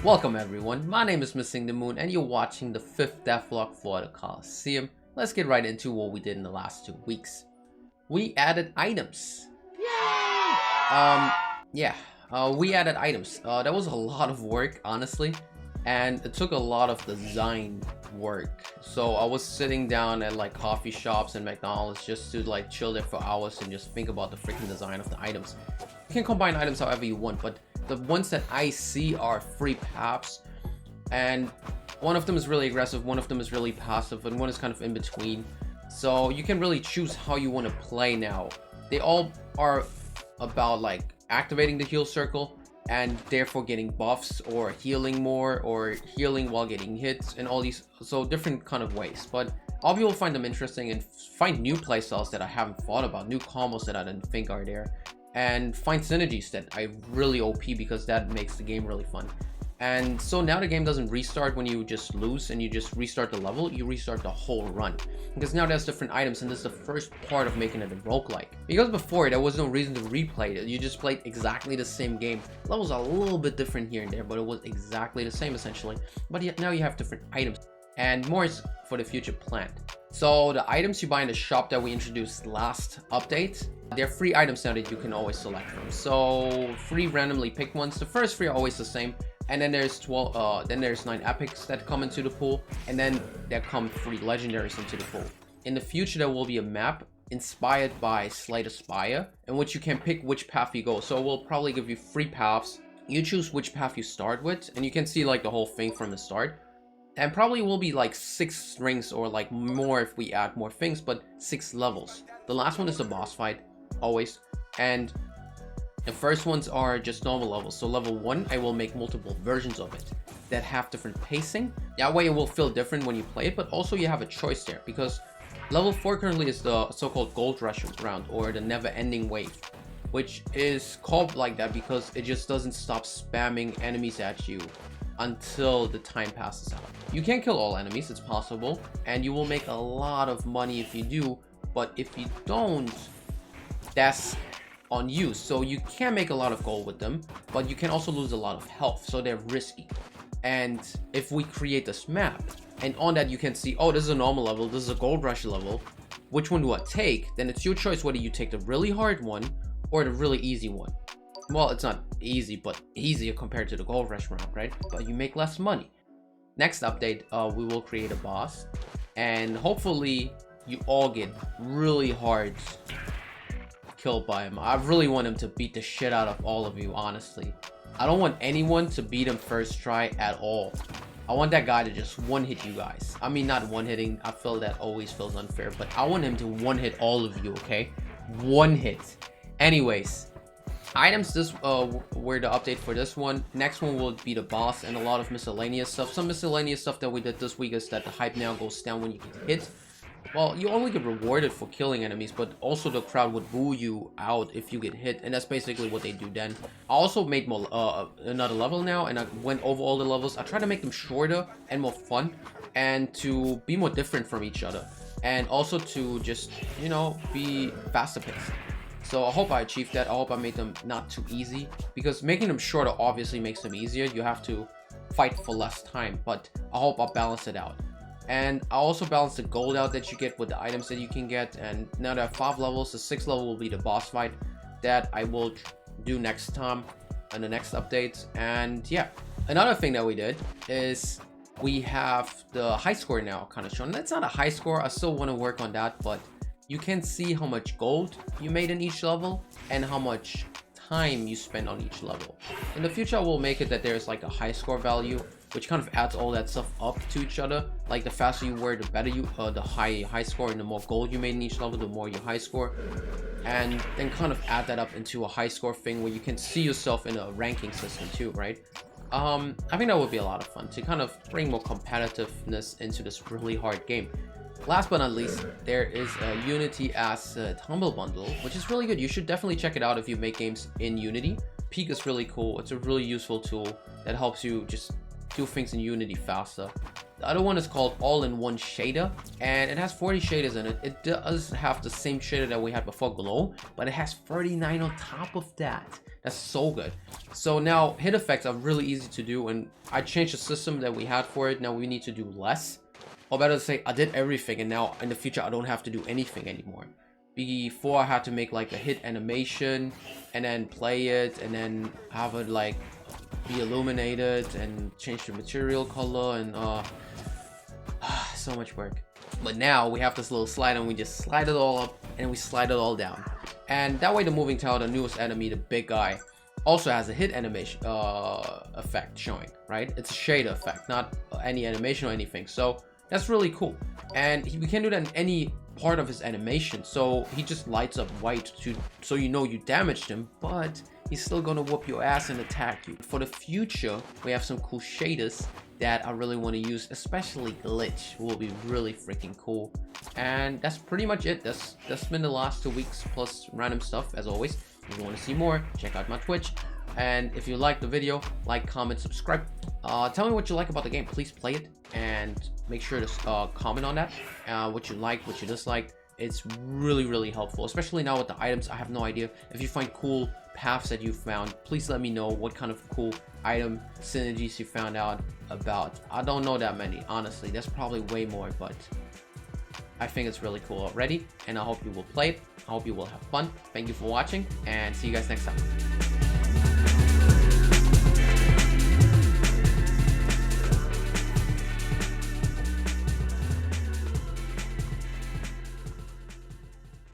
Welcome everyone, my name is Missing the Moon and you're watching the 5th Devlog for the Coliseum. Let's get right into what we did in the last 2 weeks. We added items. We added items. That was a lot of work, honestly, and it took a lot of design work. So I was sitting down at like coffee shops and McDonald's just to like chill there for hours and just think about the freaking design of the items. You can combine items however you want, but the ones that I see are free paths, and one of them is really aggressive, one of them is really passive, and one is kind of in between. So you can really choose how you want to play now. They all are about like activating the heal circle and therefore getting buffs or healing more or healing while getting hits and all these, so different kind of ways. But I'll be able to find them interesting and find new playstyles that I haven't thought about, new combos that I didn't think are there, and find synergies that I really OP because that makes the game really fun. And so now the game doesn't restart when you just lose and you just restart the level, you restart the whole run. Because now there's different items, and this is the first part of making it a roguelike. Because before there was no reason to replay it, you just played exactly the same game. Levels are a little bit different here and there, but it was exactly the same essentially. But yet now you have different items, and more is for the future planned. So the items you buy in the shop that we introduced last update, they're free items now that you can always select from. So 3 randomly picked ones. The first 3 are always the same, and then there's 9 epics that come into the pool, and then there come 3 legendaries into the pool. In the future there will be a map inspired by Slay the Spire, in which you can pick which path you go. So we'll probably give you 3 paths. You choose which path you start with, and you can see like the whole thing from the start. And probably will be like 6 strings or like more if we add more things, but 6 levels. The last one is the boss fight, always. And the first ones are just normal levels. So level 1, I will make multiple versions of it that have different pacing. That way it will feel different when you play it, but also you have a choice there, because level 4 currently is the so-called gold rush round, or the never-ending wave, which is called like that because it just doesn't stop spamming enemies at you until the time passes out. You can kill all enemies, it's possible, and you will make a lot of money if you do, but if you don't, that's on you. So you can make a lot of gold with them, but you can also lose a lot of health, so they're risky. And if we create this map, and on that you can see, oh, this is a normal level, this is a gold rush level, which one do I take? Then it's your choice whether you take the really hard one or the really easy one. Well, it's not easy, but easier compared to the gold rush round, right? But you make less money. Next update, we will create a boss, and hopefully you all get really hard killed by him. I really want him to beat the shit out of all of you, honestly. I don't want anyone to beat him first try at all. I want that guy to just one-hit you guys. I mean, not one-hitting, I feel that always feels unfair, but I want him to one-hit all of you, okay? One hit. Anyways, items, this were the update for this one. Next one will be the boss and a lot of miscellaneous stuff. Some miscellaneous stuff that we did this week is that the hype now goes down when you get hit. Well, you only get rewarded for killing enemies, but also the crowd would boo you out if you get hit, and that's basically what they do then. I also made more another level now, and I went over all the levels. I try to make them shorter and more fun, and to be more different from each other, and also to just, you know, be faster paced. So I hope I achieved that. I hope I made them not too easy, because making them shorter obviously makes them easier. You have to fight for less time, but I hope I balance it out. And I also balance the gold out that you get with the items that you can get. And now there are 5 levels. The 6th level will be the boss fight that I will do next time in the next update. And yeah, another thing that we did is we have the high score now kind of shown. That's not a high score, I still want to work on that, but you can see how much gold you made in each level and how much time you spend on each level. In the future I will make it that there's like a high score value, which kind of adds all that stuff up to each other. Like the faster you were, the better you the high score, and the more gold you made in each level, the more your high score. And then kind of add that up into a high score thing where you can see yourself in a ranking system too, right? I think that would be a lot of fun to kind of bring more competitiveness into this really hard game. Last but not least, there is a Unity Asset Humble Bundle, which is really good. You should definitely check it out if you make games in Unity. Peak is really cool. It's a really useful tool that helps you just do things in Unity faster. The other one is called all-in-one shader, and it has 40 shaders in it. It does have the same shader that we had before, glow, but it has 39 on top of that. That's so good. So now hit effects are really easy to do, and I changed the system that we had for it. Now we need to do less, or better to say, I did everything, and now in the future I don't have to do anything anymore. Before I had to make like a hit animation and then play it and then have it like be illuminated and change the material color, and so much work. But now we have this little slider, and we just slide it all up and we slide it all down, and that way the moving tower, the newest enemy, the big guy, also has a hit animation effect showing, right? It's a shader effect, not any animation or anything. So that's really cool, and we can do that in any part of his animation. So he just lights up white so you know you damaged him, but he's still gonna whoop your ass and attack you. For the future, we have some cool shaders that I really want to use, especially glitch will be really freaking cool. And that's pretty much it. That's been the last 2 weeks plus random stuff as always. If you want to see more, check out my Twitch. And if you like the video, like, comment, subscribe. Tell me what you like about the game. Please play it, and make sure to comment on that. What you liked, what you disliked. It's really helpful, especially now with the items. I have no idea. If you find cool paths that you found, please let me know what kind of cool item synergies you found out about. I don't know that many, honestly. There's probably way more, but I think it's really cool already, and I hope you will play it. I hope you will have fun. Thank you for watching, and see you guys next time.